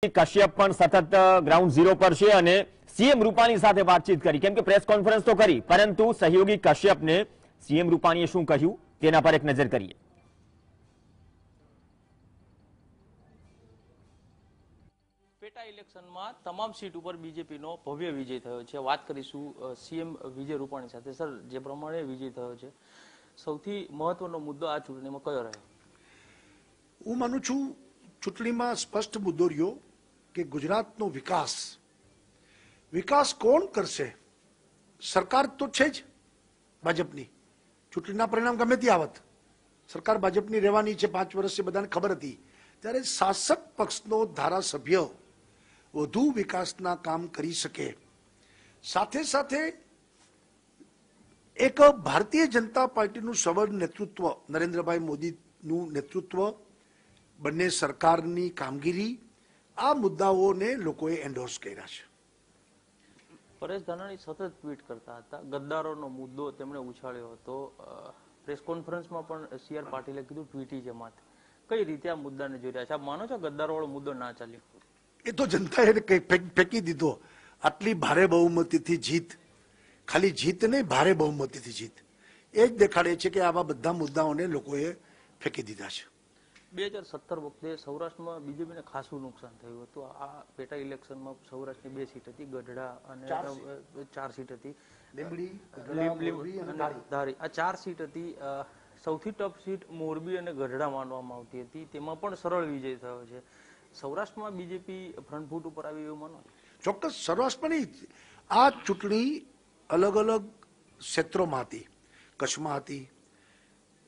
કશ્યપ પણ સતત ground zero પર છે અને સીએમ રૂપાણી સાથે વાતચીત કરી, કેમ કે પ્રેસ કોન્ફરન્સ તો કરી, પરંતુ સહયોગી કશ્યપને સીએમ રૂપાણીએ શું કહ્યું તેના પર એક નજર કરીએ. પેટા ઇલેક્શનમાં તમામ સીટ ઉપર બીજેપીનો ભવ્ય વિજય થયો છે. વાત કરીશું સીએમ વિજય રૂપાણી સાથે. સર, જે પ્રમાણે વિજય થયો છે, સૌથી મહત્વનો મુદ્દો આ ચૂંટણીમાં કયો રહ્યો? હું માનું છું ચૂંટણીમાં સ્પષ્ટ મુદ્દો રહ્યો કે ગુજરાતનો વિકાસ કોણ કરશે? સરકાર તો છે જ ભાજપની. ચૂંટણીના પરિણામ ગમે તે આવત, સરકાર ભાજપની રહેવાની છે. 5 વર્ષથી બધાને ખબર હતી. ત્યારે શાસક પક્ષનો ધારાસભ્ય વધુ વિકાસના કામ કરી શકે, સાથે સાથે એક ભારતીય જનતા પાર્ટીનું સબળ નેતૃત્વ, નરેન્દ્રભાઈ મોદીનું નેતૃત્વ, બંને સરકારની કામગીરી, આ મુદ્દાઓને લોકોએ એન્ડોર્સ કર્યા છે. પરેશ ધાનાણી સતત ટ્વીટ કરતા હતા. ગદ્દારોનો મુદ્દો તેમણે ઉછાળ્યો હતો. પ્રેસ કોન્ફરન્સમાં પણ સીઆર પાટીલે કીધું ટ્વીટી જમાત. કઈ રીતે આ મુદ્દાને જોઈ રહ્યા છે? આપ માનો છો ગદ્દારો વાળો મુદ્દો ના ચાલ્યો? એ તો જનતાએ ફેંકી દીધો. આટલી ભારે બહુમતીથી જીત, ખાલી જીત નહીં, ભારે બહુમતીથી જીત, એ જ દેખાડે છે કે આવા બધા મુદ્દાઓને લોકોએ ફેંકી દીધા છે. 2017 વખતે સૌરાષ્ટ્રમાં બીજેપીને ખાસું નુકસાન થયું હતું. આ પેટા ઇલેક્શનમાં સૌરાષ્ટ્રની 2 સીટ હતી, ગઢડા અને 4 સીટ હતી, ધારી. આ 4 સીટ હતી. સૌથી ટફ સીટ મોરબી અને ગઢડા માનવામાં આવતી હતી. તેમાં પણ સરળ વિજય થયો છે. સૌરાષ્ટ્રમાં બીજેપી ફ્રન્ટ ફૂટ ઉપર આવી એવું માનો? ચોક્કસ. સૌરાષ્ટ્રમાં નહીં, આ ચૂંટણી અલગ અલગ ક્ષેત્રોમાં હતી. કચ્છમાં હતી,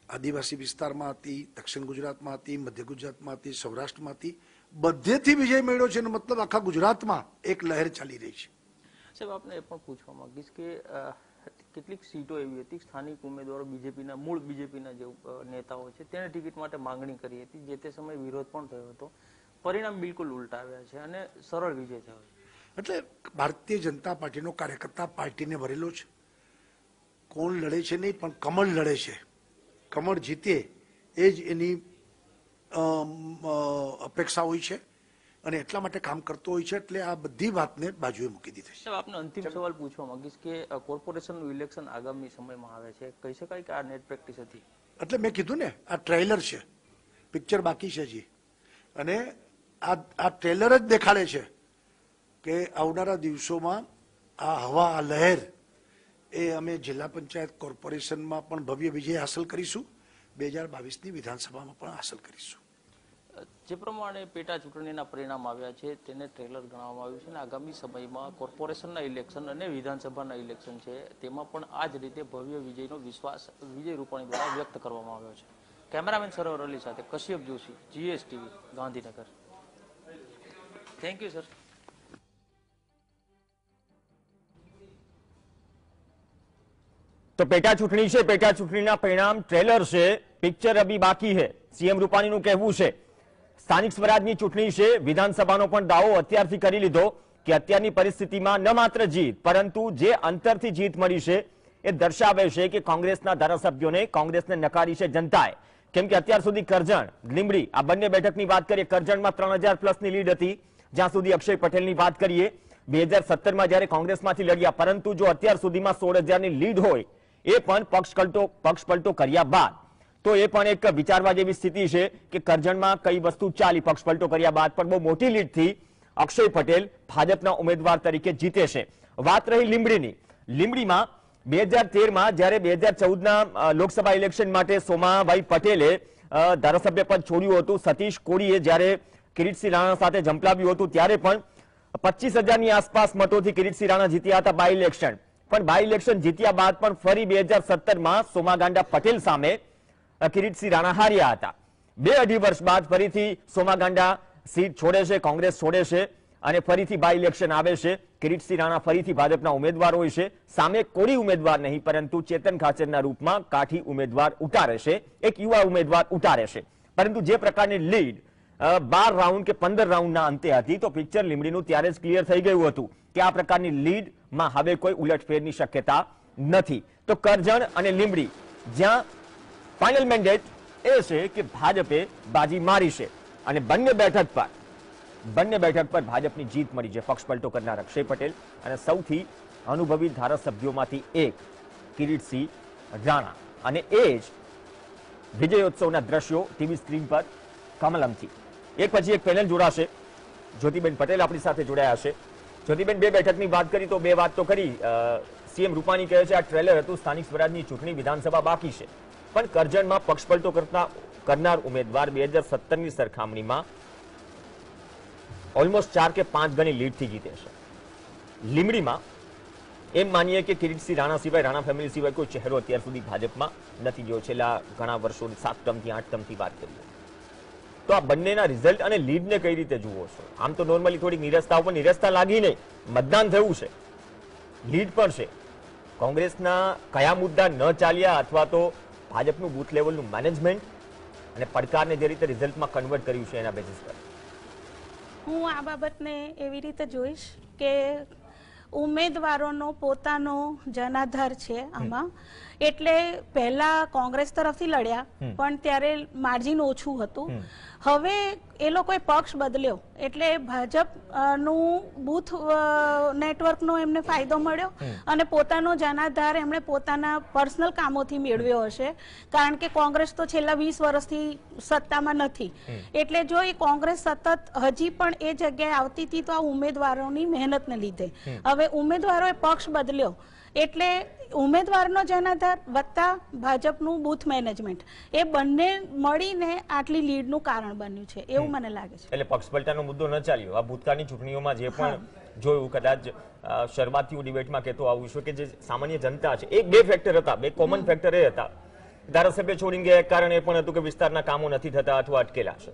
આદિવાસી વિસ્તારમાં હતી, દક્ષિણ ગુજરાતમાં હતી, મધ્ય ગુજરાતમાં હતી, સૌરાષ્ટ્રમાં હતી. બધેથી વિજય મળ્યો છે. મતલબ આખા ગુજરાતમાં એક લહેર ચાલી રહી છે. સાહેબ, આપને એ પણ પૂછવા માંગીશ કે કેટલીક સીટો એવી હતી, સ્થાનિક ઉમેદવારો બીજેપીના, મૂળ બીજેપીના જે નેતાઓ છે, તેને ટિકિટ માટે માંગણી કરી હતી. જે તે સમયે વિરોધ પણ થયો હતો. પરિણામ બિલકુલ ઉલટા આવ્યા છે અને સરળ વિજય થયો છે. એટલે ભારતીય જનતા પાર્ટીનો કાર્યકર્તા પાર્ટીને ભરેલો છે. કોણ લડે છે નહીં, પણ કમળ લડે છે. કમળ જીતે એ જ એની અપેક્ષા હોય છે અને એટલા માટે કામ કરતો હોય છે. એટલે આ બધી વાતને બાજુએ મૂકી દીધી છે. આપને અંતિમ સવાલ પૂછવા માંગીશ કે કોર્પોરેશનનું ઇલેક્શન આગામી સમયમાં આવે છે. કહી શકાય કે આ નેટ પ્રેક્ટિસ હતી? એટલે મેં કીધું ને, આ ટ્રેલર છે, પિક્ચર બાકી છે હજી. અને આ ટ્રેલર જ દેખાડે છે કે આવનારા દિવસોમાં આ હવા, આ લહેર, એ અમે જિલ્લા પંચાયત કોર્પોરેશનમાં પણ ભવ્ય વિજય હાંસલ કરીશું, 2022ની વિધાનસભામાં પણ હાંસલ કરીશું. જે પ્રમાણે પેટા ચૂંટણીના પરિણામ આવ્યા છે તેને ટ્રેલર ગણવામાં આવ્યું છે અને આગામી સમયમાં કોર્પોરેશનના ઇલેક્શન અને વિધાનસભાના ઇલેક્શન છે, તેમાં પણ આ જ રીતે ભવ્ય વિજયનો વિશ્વાસ વિજય રૂપાણી દ્વારા વ્યક્ત કરવામાં આવ્યો છે. કેમેરામેન સરોવર અલી સાથે Kashyap Joshi, GSTV, Gandhinagar. Thank you sir. તો પેટા ચૂંટણી છે, પેટા ચૂંટણીના પરિણામ ટ્રેલર છે, પિક્ચર અભી બાકી है. સીએમ રૂપાણીનું કહેવું છે સ્થાનિક સ્વરાજની ચૂંટણી છે, વિધાનસભાનો પણ દાવો અત્યારથી કરી લીધો કે અત્યારની પરિસ્થિતિમાં ન માત્ર જીત, પરંતુ જે અંતરથી જીત મળી છે એ દર્શાવે છે કે કોંગ્રેસના ધારાસભ્યોને, કોંગ્રેસને નકારી છે જનતાએ. કેમ કે અત્યાર સુધી કરજણ, લીંબડી, આ બંને બેઠકની વાત કરીએ, કરજણમાં 3000 પ્લસની લીડ હતી. જ્યાં સુધી અક્ષય પટેલની વાત કરીએ, 2017માં જ્યારે કોંગ્રેસમાંથી લડ્યા, પરંતુ જો અત્યાર સુધીમાં 16000ની લીડ હોય, એ પણ પક્ષ પલટો કર્યા બાદ, તો એ પણ એક વિચારવા જેવી સ્થિતિ છે કે કરજણમાં કઈ વસ્તુ ચાલી. પક્ષ પલટો કર્યા બાદ પણ બહુ મોટી લીડથી અક્ષય પટેલ ભાજપના ઉમેદવાર તરીકે જીતે છે. વાત રહી લીંબડીની. લીંબડીમાં 2013માં જ્યારે 2014ના લોકસભા ઇલેક્શન માટે સોમાભાઈ પટેલે ધારાસભ્ય પદ છોડ્યું હતું, સતીશ કોડીએ જ્યારે કિરીટસિંહ રાણા સાથે ઝંપલાવ્યું હતું, ત્યારે પણ 25000ની આસપાસ મતોથી કિરીટસિંહ રાણા જીત્યા હતા બાય ઇલેક્શન. પણ બાય ઇલેક્શન જીત્યા બાદ પણ ફરી 2017માં સોમાગાંડા પટેલ સામે કિરીટસિંહ રાણા હાર્યા હતા. 2-2.5 વર્ષ બાદ ફરીથી સોમાગાંડા સીટ છોડે છે, કોંગ્રેસ છોડે છે અને ફરીથી બાય ઇલેક્શન આવે છે. કિરીટસિંહ રાણા ફરીથી ભાજપના ઉમેદવાર હોય છે. સામે કોળી ઉમેદવાર નહીં, પરંતુ ચેતન ખાચરના રૂપમાં કાઠી ઉમેદવાર ઉતારે છે, એક યુવા ઉમેદવાર ઉતારે છે. પરંતુ જે પ્રકારની લીડ 12 રાઉન્ડ કે 15 રાઉન્ડના અંતે હતી, તો પિક્ચર લીંબડીનું ત્યારે જ ક્લિયર થઈ ગયું હતું કે આ પ્રકારની લીડમાં હવે કોઈ ઉલટફેરની શક્યતા નથી. તો કરજણ અને લીંબડી, જ્યાં ફાઇનલ મેન્ડેટ એ છે કે ભાજપે બાજી મારી છે અને બંને બેઠક પર બંને બેઠક પર ભાજપની જીત મળી છે. પક્ષ પલટો કરનાર અક્ષય પટેલ અને સૌથી અનુભવી ધારાસભ્યોમાંથી એક કિરીટસિંહ રાણા. અને એ જ વિજયોત્સવના દ્રશ્યો ટીવી સ્ક્રીન પર કમલમથી. એક પછી એક પેનલ જોડાશે. જ્યોતિબેન પટેલ આપણી સાથે જોડાયા છે. જ્યોતિબેન, બે બેઠકની વાત કરી તો બે વાત તો કરી. સીએમ રૂપાણી કહે છે આ ટ્રેલર હતું, સ્થાનિક સ્વરાજની ચૂંટણી, વિધાનસભા બાકી છે. પણ કરજણમાં પક્ષ પલટો કરનાર ઉમેદવાર 2017ની સરખામણીમાં ઓલમોસ્ટ 4 કે 5 ગણી લીડથી જીતે છે. લીમડીમાં એમ માનીએ કે કિરીટસિંહ રાણા સિવાય, રાણા ફેમિલી સિવાય કોઈ ચહેરો અત્યાર સુધી ભાજપમાં નથી ગયો. છેલ્લા ઘણા વર્ષો 7 ટર્મથી 8 ટર્મથી વાત કરીએ તો આ બંનેના રિઝલ્ટ અને લીડને કઈ રીતે જુઓ છો? આમ તો નોર્મલી થોડી નિરસતા ઉપર નિરસતા લાગી નહીં, મતદાન થયું છે, લીડ પણ છે. કોંગ્રેસના કયા મુદ્દા ન ચાલ્યા અથવા તો ભાજપનું બૂથ લેવલનું મેનેજમેન્ટ અને પડકારને જે રીતે રિઝલ્ટમાં કન્વર્ટ કર્યું છે એના બેસિસ પર હું આ બાબતને એવી રીતે જોઈશ કે ઉમેદવારોનો પોતાનો જનાધાર છે આમાં. એટલે પહેલા કોંગ્રેસ તરફથી લડ્યા પણ ત્યારે માર્જિન ઓછું હતું. હવે એ લોકોએ પક્ષ બદલ્યો એટલે ભાજપનું બૂથ નેટવર્કનો એમને ફાયદો મળ્યો અને પોતાનો જનાધાર એમણે પોતાના પર્સનલ કામોથી મેળવ્યો હશે. કારણ કે કોંગ્રેસ તો છેલ્લા 20 વર્ષથી સત્તામાં નથી. એટલે જો એ કોંગ્રેસ સતત હજી પણ એ જગ્યાએ આવતી હતી તો આ ઉમેદવારોની મહેનતને લીધે. હવે ઉમેદવારોએ પક્ષ બદલ્યો એટલે ઉમેદવારનો જનાધાર વત્તા ભાજપનું બૂથ મેનેજમેન્ટ એ બંને મળીને આટલી લીડનું કારણ બન્યું છે એવું મને લાગે છે. એટલે પક્ષ પલટાનો મુદ્દો ન ચાલ્યો. આ ભૂતકાળની ચૂંટણીઓમાં જે પણ જોયું, કદાચ શરૂઆતથી ડિબેટમાં કહેતો આવું છું કે જે સામાન્ય જનતા છે, એક બે ફેક્ટર હતા, બે કોમન ફેક્ટર એ હતા. ધારાસભ્ય છોડી ગયા કારણ એ પણ હતું કે વિસ્તારના કામો નથી થતા અથવા અટકેલા છે.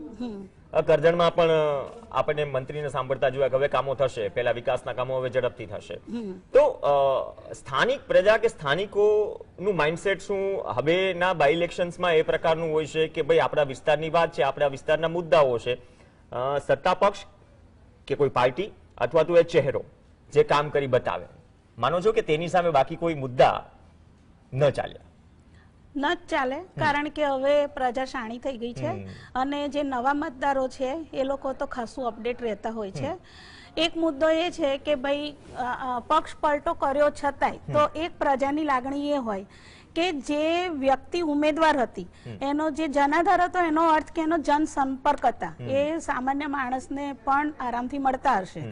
કરજણમાં પણ આપણને મંત્રીને સાંભળતા જોયા કે હવે કામો થશે, પહેલા વિકાસના કામો હવે ઝડપથી થશે. તો સ્થાનિક પ્રજા કે સ્થાનિકોનું માઇન્ડસેટ શું હવેના બાય ઇલેક્શન્સમાં એ પ્રકારનું હોય છે કે ભાઈ આપણા વિસ્તારની વાત છે, આપણા વિસ્તારના મુદ્દાઓ છે, સત્તા પક્ષ કે કોઈ પાર્ટી અથવા તો એ ચહેરો જે કામ કરી બતાવે, માનો છો કે તેની સામે બાકી કોઈ મુદ્દા ન ચાલ્યા? ન જ ચાલે, કારણ કે હવે પ્રજા શાણી થઈ ગઈ છે અને જે નવા મતદારો છે એ લોકો તો ખાસું અપડેટ રહેતા હોય છે. એક મુદ્દો એ છે કે ભાઈ પક્ષ પલટો કર્યો છતાંય તો એક પ્રજાની લાગણી એ હોય કે જે વ્યક્તિ ઉમેદવાર હતી એનો જે જનાધાર હતો એનો અર્થ કે એનો જનસંપર્ક હતા એ સામાન્ય માણસને પણ આરામથી મળતા હશે,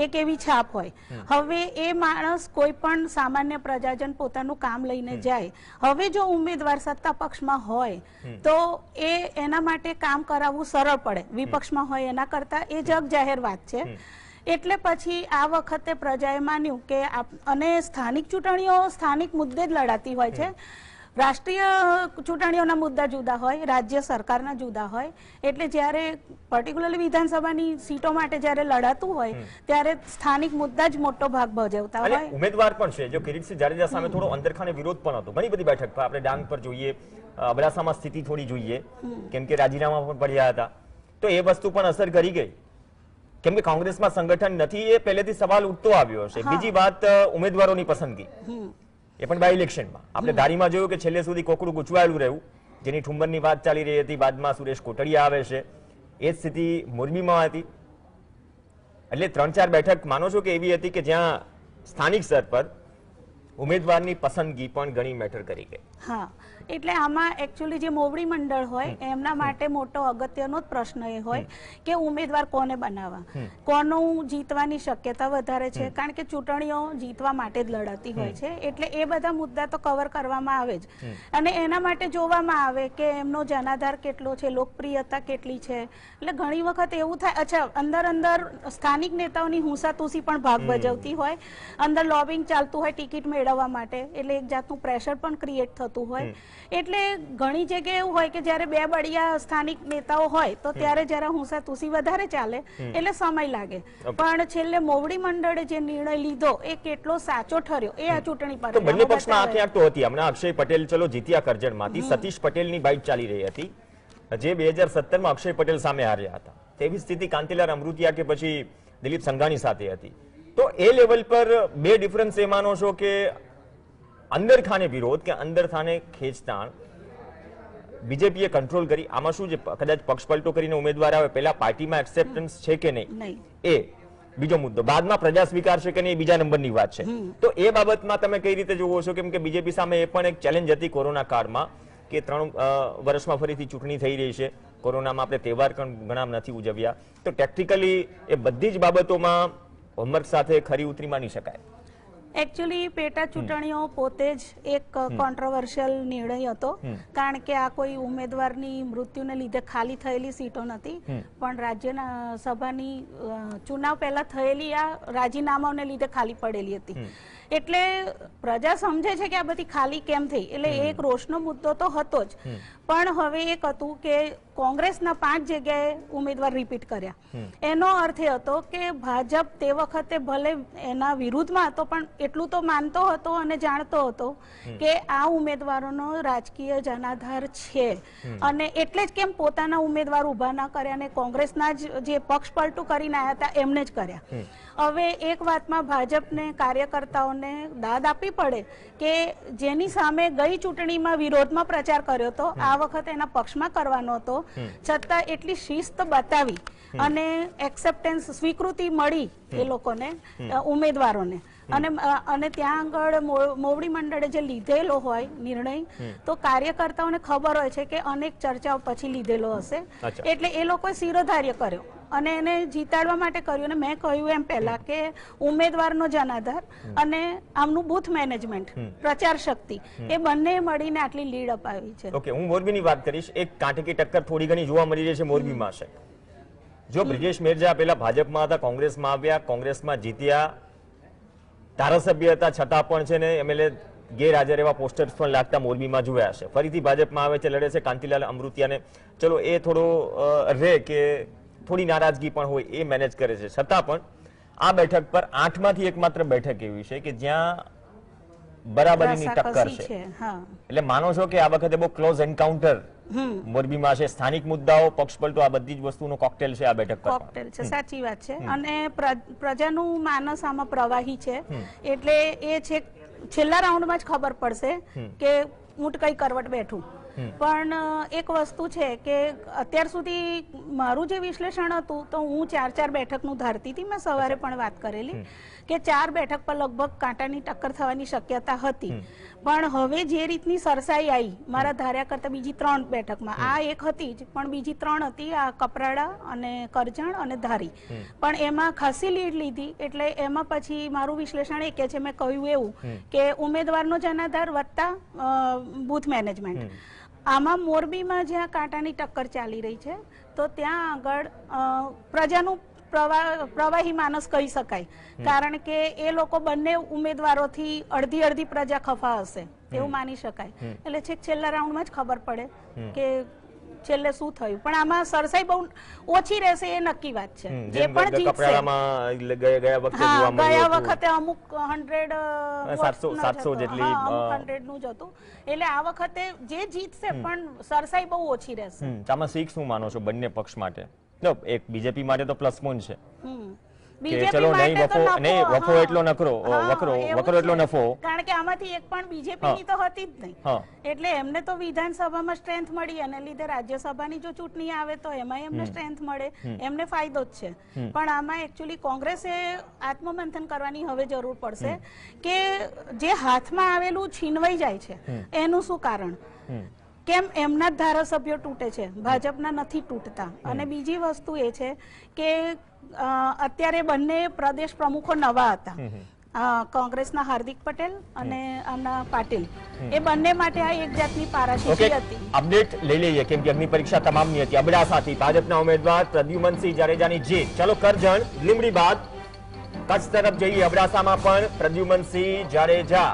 એક એવી છાપ હોય. હવે એ માણસ કોઈ પણ સામાન્ય પ્રજાજન પોતાનું કામ લઈને જાય, હવે જો ઉમેદવાર સત્તા પક્ષમાં હોય તો એ એના માટે કામ કરાવવું સરળ પડે, વિપક્ષમાં હોય એના કરતા એ જગ જાહેર વાત છે. એટલે પછી આ વખતે પ્રજાએ માન્યું કે અને સ્થાનિક ચૂંટણીઓ સ્થાનિક મુદ્દે જ લડાતી હોય છે. રાષ્ટ્રીય ચૂંટણીઓના મુદ્દા જુદા હોય, રાજ્ય સરકારના જુદા હોય. એટલે જ્યારે પર્ટિક્યુલરલી વિધાનસભાની સીટો માટે જ્યારે લડાતું હોય ત્યારે સ્થાનિક મુદ્દા જ મોટો ભાગ ભજવતા હોય. ઉમેદવાર પણ છે. જો કિરીટસિંહ જાડેજા સામે થોડો અંદરખાને વિરોધ પણ હતો ઘણી બધી બેઠક પર. આપણે ડાંગ પર જોઈએ, અબડાસામાં સ્થિતિ થોડી જોઈએ કેમ કે રાજીનામા પણ પડ્યા હતા, તો એ વસ્તુ પણ અસર કરી ગઈ કેમ કે કોંગ્રેસમાં સંગઠન નથી એ પહેલેથી સવાલ ઉઠતો આવ્યો છે. બીજી વાત ઉમેદવારોની પસંદગી, એ પણ બાય ઇલેક્શનમાં આપણે ધારીમાં જોયું કે છેલ્લે સુધી કોકડું ગૂંચવાયેલું રહ્યું, જેની ઠુંબરની વાત ચાલી રહી હતી, બાદમાં સુરેશ કોટડિયા આવે છે, એ જ સ્થિતિ મોરબીમાં હતી. એટલે 3-4 બેઠક માનો છો કે એવી હતી કે જ્યાં સ્થાનિક સ્તર પર ઉમેદવારની પસંદગી પણ ઘણી મેટર કરી ગઈ. હા, એટલે આમાં એકચ્યુઅલી જે મોવડી મંડળ હોય એમના માટે મોટો અગત્યનો જ પ્રશ્ન એ હોય કે ઉમેદવાર કોને બનાવવા, કોનું જીતવાની શક્યતા વધારે છે. કારણ કે ચૂંટણીઓ જીતવા માટે જ લડાતી હોય છે એટલે એ બધા મુદ્દા તો કવર કરવામાં આવે જ. અને એના માટે જોવામાં આવે કે એમનો જનાધાર કેટલો છે, લોકપ્રિયતા કેટલી છે. એટલે ઘણી વખત એવું થાય, અચ્છા અંદર સ્થાનિક નેતાઓની હુંસાતુસી પણ ભાગ ભજવતી હોય, અંદર લોબિંગ ચાલતું હોય ટિકિટ મેળવવા માટે, એટલે એક જાતનું પ્રેશર પણ ક્રિએટ થતું હોય. એટલે ઘણી જગ્યાએ એવું હોય કે જ્યારે બે બળિયા સ્થાનિક નેતાઓ હોય તો ત્યારે જરા હુંસાતુસી વધારે ચાલે એટલે સમય લાગે. પણ છેલ્લે મોવડી મંડળે જે નિર્ણય લીધો એ કેટલો સાચો ઠર્યો એ આ ચૂંટણી પર બંને પક્ષમાં આંખે આંખ તો હતી. હમણાં અક્ષય પટેલ ચલો જીત્યા કરજણમાંથી, સતીશ પટેલની બાઇટ ચાલી રહી હતી જે 2017માં અક્ષય પટેલ સામે હાર્યા હતા. તેવી સ્થિતિ કાંતિલાલ અમૃતિયા કે પછી દિલીપ સંઘાણી સાથે હતી. તો એ લેવલ પર બે ડિફરન્સ એ માનો છો કે અંદર ખાને વિરોધ કે અંદર ખાને ખેંચતાણ બીજેપીએ કંટ્રોલ કરી, આમાં શું છે, કદાચ પક્ષપલટો કરીને ઉમેદવાર આવે, પહેલા પાર્ટીમાં એક્સેપ્ટન્સ છે કે નહીં એ બીજો મુદ્દો, બાદમાં પ્રજા સ્વીકારશે કે નહીં એ બીજા નંબરની વાત છે. તો એ બાબતમાં તમે કઈ રીતે જોવો છો? કેમ કે બીજેપી સામે એ પણ એક ચેલેન્જ હતી કોરોના કાળમાં કે 3 વર્ષમાં ફરીથી ચૂંટણી થઈ રહી છે, કોરોનામાં આપણે તહેવાર પણ ઘણા નથી ઉજવ્યા, તો ટેક્ટિકલી એ બધી જ બાબતોમાં હોમવર્ક સાથે ખરી ઉતરી માની શકાય. એકચ્યુઅલી પેટા ચૂંટણીઓ પોતે જ એક કોન્ટ્રોવર્શિયલ નિર્ણય હતો, કારણ કે આ કોઈ ઉમેદવારની મૃત્યુને લીધે ખાલી થયેલી સીટો નથી, પણ રાજ્યના સભાની ચુનાવ પહેલા થયેલી આ રાજીનામાઓને લીધે ખાલી પડેલી હતી. એટલે પ્રજા સમજે છે કે આ બધી ખાલી કેમ થઈ, એટલે એક રોષનો મુદ્દો તો હતો જ, પણ હવે એક હતું કે કોંગ્રેસના 5 જગ્યાએ ઉમેદવાર રિપીટ કર્યા. એનો અર્થ એ હતો કે ભાજપ તે વખતે ભલે એના વિરુદ્ધમાં હતો, પણ એટલું તો માનતો હતો અને જાણતો હતો કે આ ઉમેદવારોનો રાજકીય જનાધાર છે, અને એટલે જ કેમ પોતાના ઉમેદવાર ઉભા ના કર્યા અને કોંગ્રેસના જે પક્ષ પલટું કરીને આવ્યા હતા એમને જ કર્યા. હવે એક વાતમાં ભાજપને કાર્યકર્તાઓને દાદ આપવી પડે કે જેની સામે ગઈ ચૂંટણીમાં વિરોધમાં પ્રચાર કર્યો હતો, આ વખતે એના પક્ષમાં કરવાનો હતો, છતાં એટલી શિસ્ત બતાવી અને એક્સેપ્ટન્સ સ્વીકૃતિ મળી એ લોકોને, ઉમેદવારોને, અને ત્યાં આગળ મોવડી મંડળે જે લીધેલો હોય નિર્ણય, તો કાર્યકર્તાઓને ખબર હોય છે કે અનેક ચર્ચાઓ પછી લીધેલો હશે, એટલે એ લોકોએ શિરોધાર્ય કર્યો અને એને જીતાડવા માટે કર્યું. અને મેં કહ્યું એમ પહેલા કે ઉમેદવારનો જનાધાર અને આમનું બૂથ મેનેજમેન્ટ, પ્રચાર શક્તિ, એ બંને મળીને આટલી લીડ અપાવી છે. ઓકે, હું મોરબીની વાત કરીશ. એક કાંટેકી ટક્કર થોડી ઘણી જોવા મળી રહી છે મોરબીમાં છે. જો બ્રિજેશ મેરજા પેલા ભાજપમાં હતા, કોંગ્રેસમાં આવ્યા, કોંગ્રેસમાં જીત્યા, ધારાસભ્ય હતા, છતાં પણ છે ને એમએલએ ગેરહાજર એવા પોસ્ટર્સ પણ લાગતા મોરબીમાં જોયા છે. ફરીથી ભાજપમાં આવે છે, લડે છે કાંતિલાલ અમૃતિયાને, ચલો એ થોડો રે કે થોડી નારાજગી પણ હોય એ મેનેજ કરે છે, છતાં પણ આ બેઠક પર 8 માંથી એકમાત્ર બેઠક એવી છે કે જ્યાં બરાબરીની ટક્કર છે. એટલે માનો છો કે આ વખતે બહુ ક્લોઝ એન્કાઉન્ટર મોરબીમાં છે? સ્થાનિક મુદ્દાઓ, પક્ષપલટો, આ બધી જ વસ્તુનો કોકટેલ છે આ બેઠક પર. કોકટેલ છે, સાચી વાત છે. અને પ્રજાનું માનસ આમાં પ્રવાહી છે, એટલે એ છે છેલ્લા રાઉન્ડમાં જ ખબર પડશે કે ઊંટ કઈ કરવટ બેઠું. પણ એક વસ્તુ છે કે અત્યાર સુધી મારું જે વિશ્લેષણ હતું, તો હું 4 બેઠકનું ધારતી હતી. મેં સવારે પણ વાત કરેલી કે 4 બેઠક પર લગભગ કાંટાની ટક્કર થવાની શક્યતા હતી, પણ હવે જે રીતની સરસાઈ આવી મારા ધાર્યા કરતા બીજી 3 બેઠકમાં, આ એક હતી જ પણ બીજી 3 હતી, આ કપરાડા અને કરજણ અને ધારી, પણ એમાં ખાસી લીડ લીધી. એટલે એમાં પછી મારું વિશ્લેષણ એ કે છે, મેં કહ્યું એવું કે ઉમેદવારનો જનાધાર વત્તા બૂથ મેનેજમેન્ટ. આમાં મોરબીમાં જ્યાં કાંટાની ટક્કર ચાલી રહી છે, તો ત્યાં આગળ પ્રજાનું પ્રવાહી માનસ કહી શકાય, કારણ કે એ લોકો બંને ઉમેદવારોથી અડધી પ્રજા ખફા હશે એવું માની શકાય. એટલે છેક છેલ્લા રાઉન્ડમાં જ ખબર પડે કે છેલ્લે શું થયું, પણ આમાં સરસાઈ બહુ ઓછી રહેશે એ નક્કી વાત છે. જે પણ જીતશે, ગયા વખતે અમુક 700 જેટલી 100 નું જ હતું, એટલે આ વખતે જે જીતશે પણ સરસાઈ બહુ ઓછી રહેશે. આમાં શીખ શું માનો છો બંને પક્ષ માટે? એક બીજેપી માટે તો પ્લસ પોઈન્ટ છે કે ચલો નહીં વફો એટલો નકરો, વકરો એટલો નફો, કારણ કે આમાંથી એક પણ બીજેપી ની તો હતી જ નહીં, એટલે એમને તો વિધાનસભામાં સ્ટ્રેન્થ મળી, અને લીધે રાજ્યસભાની જો ચૂંટણી આવે તો એમાં એમને સ્ટ્રેન્થ મળે, એમને ફાયદો જ છે. પણ આમાં એકચ્યુઅલી કોંગ્રેસે આત્મમંથન કરવાની હવે જરૂર પડશે કે જે હાથમાં આવેલું છીનવાઈ જાય છે એનું શું કારણ, કેમ એમના જ ધારાસભ્યો તૂટે છે, ભાજપના નથી તૂટતા. અને બીજી વસ્તુ એ છે કે અત્યારે બંને પ્રદેશ પ્રમુખો નવા હતા, કોંગ્રેસના હાર્દિક પટેલ અને આમના પાટીલ, એ બંને માટે આ એક જાતની પારાશીશી હતી. અપડેટ લઈ લઈએ કેમ કે અગ્નિ પરીક્ષા તમામની હતી. અબડાસાથી ભાજપના ઉમેદવાર પ્રદ્યુમનસિંહ જાડેજાની જીત. ચલો કરજણ લીમડી બાદ કચ્છ તરફ જઈએ. અબડાસામાં પણ પ્રદ્યુમનસિંહ જાડેજા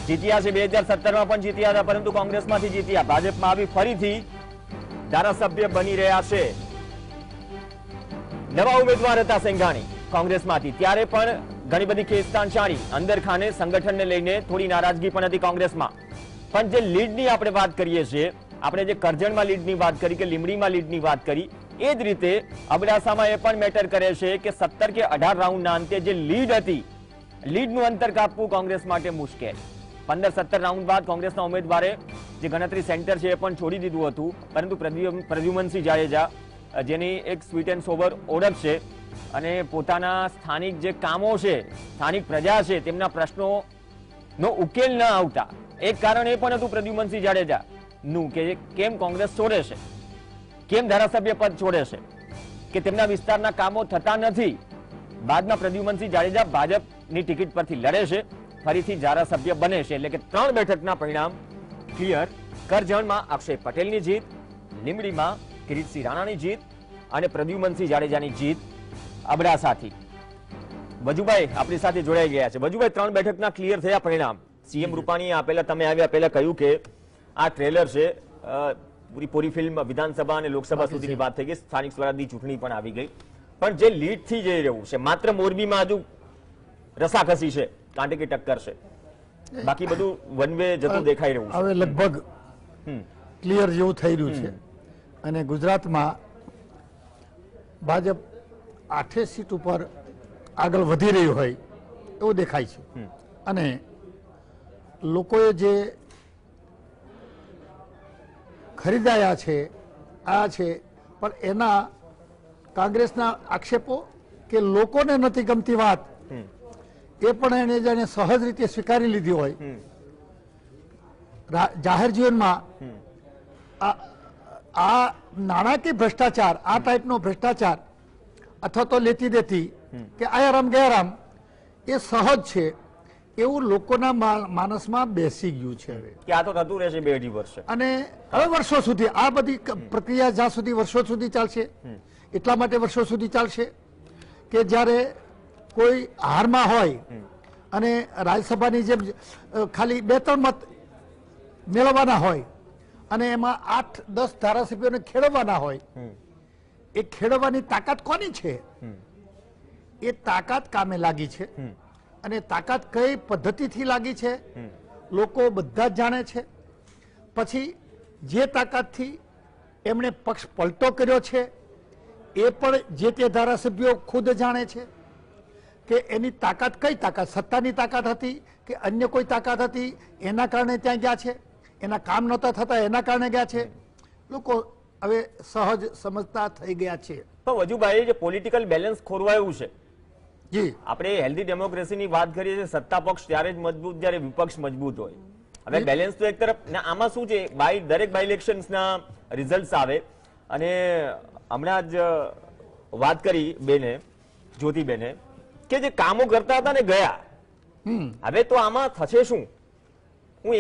જીત્યા છે, 2017માં પણ જીત્યા હતા, પરંતુ કોંગ્રેસમાંથી જીત્યા, ભાજપમાં આવી ફરીથી ધારાસભ્ય બની રહ્યા છે. નવા ઉમેદવાર હતા સેંઘાણી કોંગ્રેસમાંથી, ત્યારે પણ ઘણી બધી ખેંચતાણ ચાલી, અંદર ખાને સંગઠનને લઈને થોડી નારાજગી પણ હતી કોંગ્રેસમાં. પણ જે લીડની આપણે વાત કરીએ છીએ, આપણે જે કરજણમાં લીડની વાત કરી કે લીમડીમાં લીડની વાત કરી, એ જ રીતે અબડાસામાં એ પણ મેટર કરે છે કે 17 કે 18 રાઉન્ડના અંતે જે લીડ હતી, લીડનું અંતર કાપવું કોંગ્રેસ માટે મુશ્કેલ. 15-17 રાઉન્ડ બાદ કોંગ્રેસના ઉમેદવારે જે ગણતરી સેન્ટર છે એ પણ છોડી દીધું હતું, પરંતુ પ્રદ્યુમનસિંહ જાડેજા, જેની એક સ્વીટ એન્ડ સોબર ઓળખ છે અને પોતાના સ્થાનિક જે કામો છે, સ્થાનિક પ્રજા છે, તેમના પ્રશ્નોનો ઉકેલ ન આવતા એક કારણ એ પણ હતું પ્રદ્યુમનસિંહ જાડેજાનું કે કેમ કોંગ્રેસ છોડે છે, કેમ ધારાસભ્ય પદ છોડે છે, કે તેમના વિસ્તારના કામો થતા નથી. બાદમાં પ્રદ્યુમનસિંહ જાડેજા ભાજપની ટિકિટ પરથી લડે છે, ફરીથી ધારાસભ્ય બને છે. એટલે કે 3 બેઠકના પરિણામ ક્લિયર. કરજણમાં અક્ષય પટેલની જીત, લીંબડીમાં કિરીટસિંહ રાણાની જીત અને પ્રદ્યુમનસિંહ જાડેજાની જીત અબડાસાથી. વજુભાઈ આપણી સાથે જોડાઈ ગયા છે. વજુભાઈ, 3 બેઠકના ક્લિયર થયા પરિણામ. સીએમ રૂપાણીએ આપેલા, તમે આવ્યા પહેલા કહ્યું કે આ ટ્રેલર છે, પૂરી ફિલ્મ વિધાનસભા અને લોકસભા સુધીની વાત થઈ ગઈ, સ્થાનિક સ્વરાજની ચૂંટણી પણ આવી ગઈ, પણ જે લીડ થી જઈ રહ્યું છે માત્ર મોરબીમાં હજુ રસાકસી છે, કાંટે કે ટક્કર છે, બાકી બધું વન વે જતું દેખાઈ રહ્યું છે. હવે લગભગ ક્લિયર જેવું થઈ રહ્યું છે અને ગુજરાતમાં ભાજપ 8 સીટ ઉપર આગળ વધી રહ્યું હોય એવું દેખાય છે. અને લોકોએ જે ખરીદાયા છે આ છે, પણ એના કોંગ્રેસના આક્ષેપો કે લોકોને નથી ગમતી વાત એ પણ એને જાણે સહજ રીતે સ્વીકારી લીધી હોય. જાહેર જીવનમાં આ નાણાકીય ભ્રષ્ટાચાર, આ ટાઈપનો ભ્રષ્ટાચાર અથવા તો લેતી દેતી કે આયારામ ગયારામ એ સહજ છે એવું લોકોના માનસમાં બેસી ગયું છે હવે. કે આ તો થતું રહેશે 2-2.5 વર્ષ. અને હવે વર્ષો સુધી આ બધી પ્રક્રિયા જ્યાં સુધી વર્ષો સુધી ચાલશે, એટલા માટે વર્ષો સુધી ચાલશે કે જ્યારે કોઈ હારમાં હોય અને રાજ્યસભાની જેમ ખાલી 2-3 મત મેળવવાના હોય અને એમાં 8-10 ધારાસભ્યોને ખેડવવાના હોય, એ ખેડવવાની તાકાત કોની છે? એ તાકાત કામે લાગી છે. અને તાકાત કઈ પદ્ધતિથી લાગી છે લોકો બધા જ જાણે છે. પછી જે તાકાતથી એમણે પક્ષ પલટો કર્યો છે એ પણ જે તે ધારાસભ્યો ખુદ જાણે છે કે એની તાકાત કઈ તાકાત, સત્તાની તાકાત હતી કે અન્ય કોઈ તાકાત હતી, એના કારણે ત્યાં ગયા છે, એના કામ નહોતા થતા એના કારણે ગયા છે. લોકો હવે સહજ સમજતા થઈ ગયા છે. તો વજુભાઈ, જે પોલિટિકલ બેલેન્સ ખોરવાયું છે, જી આપણે હેલ્ધી ડેમોક્રેસીની વાત કરીએ છીએ, સત્તા પક્ષ ત્યારે જ મજબૂત જ્યારે વિપક્ષ મજબૂત હોય. હવે બેલેન્સ તો એક તરફ, આમાં શું છે, દરેક બાય ઇલેક્શન્સના રિઝલ્ટ આવે અને હમણાં જ વાત કરી બેને, જ્યોતિબેને, કે જે કામો કરતા હતા ને ગયા, હવે તો આમાં થશે શું? હું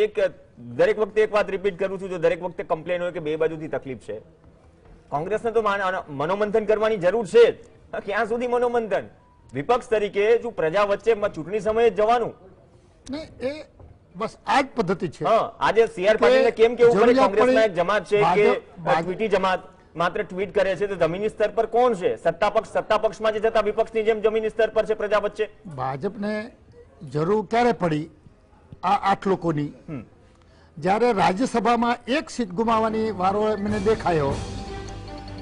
દરેક વખતે એક વાત રિપીટ કરું છું, જો દરેક વખતે કમ્પ્લેન હોય કે બે બાજુથી તકલીફ છે, કોંગ્રેસને તો મનોમંથન કરવાની જરૂર છે જ. ક્યાં સુધી મનોમંથન? વિપક્ષ તરીકે જો પ્રજા વચ્ચે ચૂંટણી સમયે જવાનું, એ બસ આ જ પદ્ધતિ છે. આજે સીઆર પાટીલને કેમ કેવું પડે કોંગ્રેસના એક જમાત છે કે ટ્વીટી જમાત માત્ર ટ્વીટ કરે છે, તો જમીની સ્તર પર કોણ છે? સત્તા પક્ષમાં જે જતા વિપક્ષની જેમ જમીની સ્તર પર છે પ્રજા વચ્ચે. ભાજપને જરૂર ક્યારે પડી આ 8 લોકોની? જ્યારે રાજ્યસભામાં 1 સીટ ગુમાવવાની વારો મને દેખાયો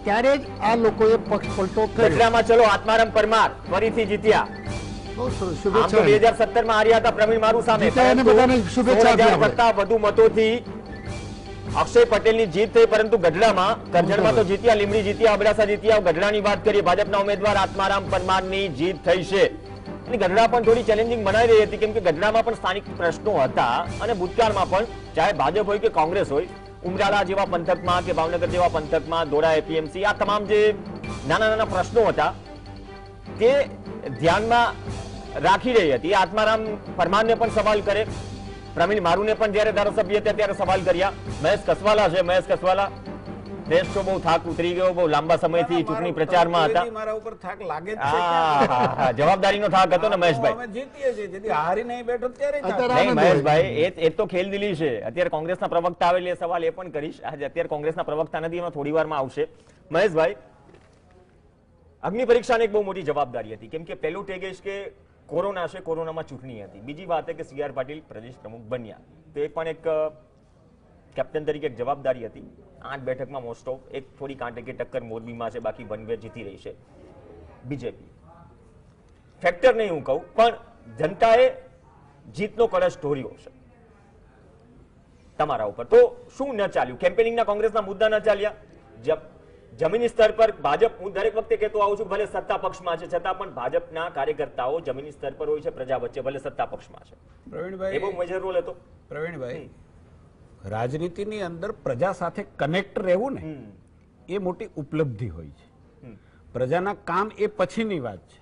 ત્યારે જ આ લોકોએ પક્ષ પલટો કર્યો. ગઢડામાં ચલો આત્મારામ પરમાર ફરીથી જીત્યા. બહુ સરસ, આમ તો શુભેચ્છા. 2017 માં હાર્યા હતા પ્રવીણ મારુ સામે, જીત્યા એને બધાને શુભેચ્છા આપી 16,000 કરતા વધુ મતોથી અક્ષય પટેલની જીત થઈ. પરંતુ ગઢડામાં, કરજણમાં તો જીત્યા, લીંબડી જીત્યા, અબડાસા જીત્યા. ગઢડાની વાત કરીએ, ભાજપના ઉમેદવાર આત્મારામ પરમારની જીત થઈ છે. અને ગઢડા પણ થોડી ચેલેન્જિંગ બનાવી રહી હતી, કેમ કે ગઢડામાં પણ સ્થાનિક પ્રશ્નો હતા અને ભૂતકાળમાં પણ ચાહે ભાજપ હોય કે કોંગ્રેસ હોય, ઉમરાળા જેવા પંથકમાં કે ભાવનગર જેવા પંથકમાં, દોડા એપીએમસી, આ તમામ જે નાના નાના પ્રશ્નો હતા તે ધ્યાનમાં રાખી રહી હતી. આત્મારામ પરમારને પણ સવાલ કરે, પ્રવીણ મારુને પણ જયારે ધારાસભ્ય હતા ત્યારે સવાલ કર્યા. મહેશ કસવાલા છે, મહેશ કસવાલા, દેશ તો બહુ થાક ઉતરી ગયો, બહુ લાંબા સમયથી ચૂંટણી પ્રચારમાં હતા. મારા ઉપર થાક લાગે જ જવાબદારીનો થાક હતો ને મહેશભાઈ? અમે જીતીએ છીએ, જેથી હારી નહીં બેઠો ત્યારે થાક. નહીં મહેશભાઈ, એ તો ખેલદિલી છે. અત્યારે કોંગ્રેસના પ્રવક્તા આવે એટલે સવાલ એ પણ કરીશ. આજે અત્યારે કોંગ્રેસના પ્રવક્તા નથી, એમાં થોડી વારમાં આવશે. મહેશભાઈ, અગ્નિ પરીક્ષાની એક બહુ મોટી જવાબદારી હતી, કેમ કે પહેલું ટેગેજ કે કોરોના છે, કોરોનામાં ચૂંટણી હતી. બીજી વાત કે સીઆર પાટીલ પ્રદેશ પ્રમુખ બન્યા, તો એ પણ એક કેપ્ટન તરીકે એક જવાબદારી હતી. 8 બેઠકમાં મોસ્ટ ઓફ એક થોડી કાંટે કે ટક્કર મોરબીમાં છે, બાકી વન વે જીતી રહી છે બીજેપી. ફેક્ટર નહીં હું કહું, પણ જનતાએ જીતનો કળશ ઢોર્યો છે. તમારા ઉપર તો શું ન ચાલ્યું? કેમ્પેનિંગના કોંગ્રેસના મુદ્દા ન ચાલ્યા? જમીની સ્તર પર ભાજપ, હું દરેક વખતે કહેતો આવું છું, ભલે સત્તા પક્ષમાં છે છતાં પણ ભાજપના કાર્યકર્તાઓ જમીની સ્તર પર હોય છે, પ્રજા વચ્ચે, ભલે સત્તા પક્ષમાં છે. પ્રવીણભાઈ, એ બહુ મેજર રોલ હતો. પ્રવીણભાઈ, રાજનીતિની અંદર પ્રજા સાથે કનેક્ટ રહેવું ને એ મોટી ઉપલબ્ધિ હોય છે. પ્રજાના કામ એ પછીની વાત છે,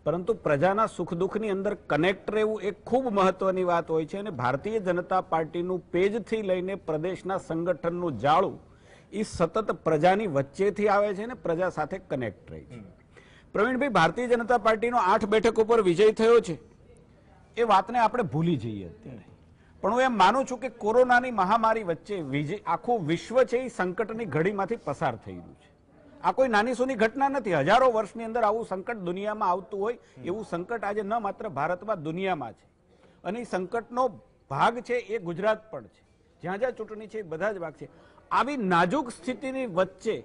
પરંતુ પ્રજાના સુખ દુઃખની અંદર કનેક્ટ રહેવું એ ખૂબ મહત્વની વાત હોય છે. અને ભારતીય જનતા પાર્ટીનું પેજથી લઈને પ્રદેશના સંગઠનનું જાળું એ સતત પ્રજાની વચ્ચેથી આવે છે ને પ્રજા સાથે કનેક્ટ રહે છે. પ્રવીણભાઈ, ભારતીય જનતા પાર્ટીનો 8 બેઠક ઉપર વિજય થયો છે એ વાતને આપણે ભૂલી જઈએ અત્યારે, પણ હું એમ માનું છું કે કોરોનાની મહામારી વચ્ચે વિજય, આખું વિશ્વ છે એ સંકટની ઘડીમાંથી પસાર થઈ રહ્યું છે. આ કોઈ નાની સૂની ઘટના નથી. હજારો વર્ષની અંદર આવું સંકટ દુનિયામાં આવતું હોય એવું સંકટ આજે ન માત્ર ભારતમાં, દુનિયામાં છે. અને એ સંકટનો ભાગ છે એ ગુજરાત પણ છે. જ્યાં જ્યાં ચૂંટણી છે એ બધા જ ભાગ છે. આવી નાજુક સ્થિતિની વચ્ચે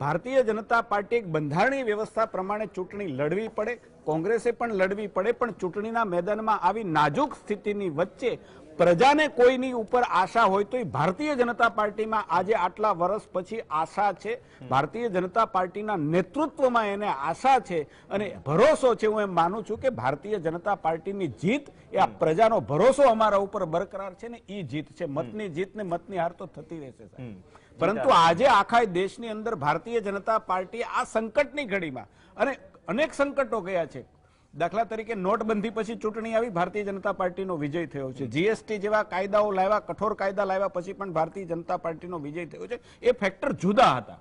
ભારતીય જનતા પાર્ટી એક બંધારણીય વ્યવસ્થા પ્રમાણે ચૂંટણી લડવી પડે, કોંગ્રેસે પણ લડવી પડે, પણ ચૂંટણીના મેદાનમાં આવી નાજુક સ્થિતિની વચ્ચે પ્રજાને કોઈની ઉપર આશા હોય તો એ ભારતીય જનતા પાર્ટીમાં આજે આટલા વર્ષ પછી આશા છે. ભારતીય જનતા પાર્ટીના નેતૃત્વમાં એને આશા છે અને ભરોસો છે. હું એમ માનું છું કે ભારતીય જનતા પાર્ટીની જીત એ આ પ્રજાનો ભરોસો અમારા ઉપર બરકરાર છે ને એ જીત છે. મતની જીત ને મતની હાર તો થતી રહેશે સાહેબ, પરંતુ આજે આખા દેશની અંદર ભારતીય જનતા પાર્ટી આ સંકટની ઘડીમાં, અને અનેક સંકટો ગયા છે, દાખલા તરીકે નોટબંધી પછી ચૂંટણી આવી, ભારતીય જનતા પાર્ટીનો વિજય થયો છે. જીએસટી જેવા કાયદાઓ લાવ્યા, કઠોર કાયદા લાવ્યા પછી પણ ભારતીય જનતા પાર્ટીનો વિજય થયો છે. એ ફેક્ટર જુદા હતા.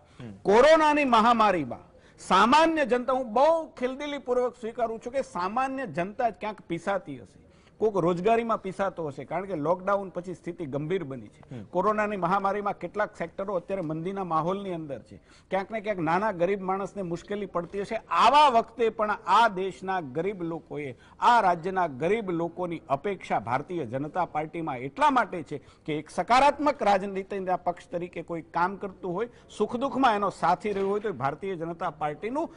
કોરોનાની મહામારીમાં સામાન્ય જનતા, હું બહુ ખિલદિલી પૂર્વક સ્વીકારું છું કે સામાન્ય જનતા ક્યાંક પીસાતી હશે, કોઈક રોજગારીમાં પીસાતો હશે, કારણ કે લોકડાઉન પછી સ્થિતિ ગંભીર બની છે. કોરોનાની મહામારીમાં કેટલાક સેક્ટરો અત્યારે મંદીના માહોલની અંદર છે. ક્યાંક ને ક્યાંક નાના ગરીબ માણસને મુશ્કેલી પડતી હશે. આવા વખતે પણ આ દેશના ગરીબ લોકોએ, આ રાજ્યના ગરીબ લોકોની અપેક્ષા ભારતીય જનતા પાર્ટીમાં એટલા માટે છે કે એક સકારાત્મક રાજનીતિના પક્ષ તરીકે કોઈ કામ કરતું હોય, સુખ દુઃખમાં એનો સાથી રહ્યો હોય તો ભારતીય જનતા પાર્ટીનું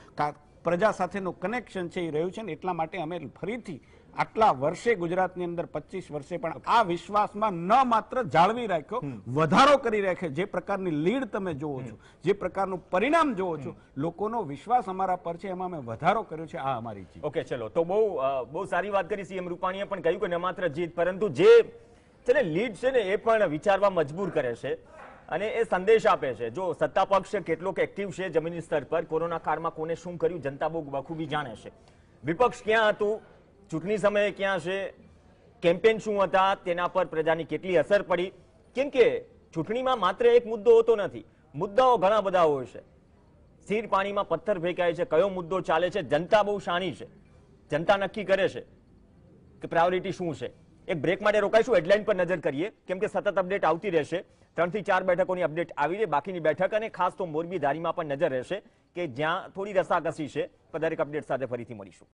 પ્રજા સાથેનું કનેક્શન છે એ રહ્યું છે. ને એટલા માટે અમે ફરીથી આટલા વર્ષે ગુજરાતની અંદર 25 વર્ષે પણ આ વિશ્વાસમાં ન માત્ર જાળવી રાખ્યો, વધારો કરી રાખ્યો. જે પ્રકારની લીડ તમે જોવો છો, જે પ્રકારનું પરિણામ જોવો છો, લોકોનો વિશ્વાસ અમારા પર છે, એમાં અમે વધારો કર્યો છે. આ અમારી જીત. ઓકે, ચલો, તો બહુ સારી વાત કરી. સીએમ રૂપાણીએ પણ કહ્યું કે ન માત્ર જીત, પરંતુ જે છે ને લીડ છે ને એ પણ વિચારવા મજબૂર કરે છે અને એ સંદેશ આપે છે. જો સત્તા પક્ષ કેટલોક એક્ટિવ છે જમીની સ્તર પર, કોરોના કાળમાં કોને શું કર્યું જનતા બહુ બખૂબી જાણે છે. વિપક્ષ ક્યાં હતું, ચૂંટણી સમયે ક્યાં છે, કેમ્પેન શું હતા, તેના પર પ્રજાની કેટલી અસર પડી. કેમ કે ચૂંટણીમાં માત્ર એક મુદ્દો હોતો નથી, મુદ્દાઓ ઘણા બધા હોય છે. સ્થિર પાણીમાં પથ્થર ફેંકાય છે, કયો મુદ્દો ચાલે છે. જનતા બહુ શાણી છે, જનતા નક્કી કરે છે કે પ્રાયોરિટી શું છે. એક બ્રેક માટે રોકાઈશું, હેડલાઇન પર નજર કરીએ, કેમ કે સતત અપડેટ આવતી રહેશે. 3 થી 4 બેઠકોની અપડેટ આવી રહી, બાકીની બેઠક અને ખાસ તો મોરબી ધારીમાં પણ નજર રહેશે કે જ્યાં થોડી રસાકસી છે. દરેક અપડેટ સાથે ફરીથી મળીશું.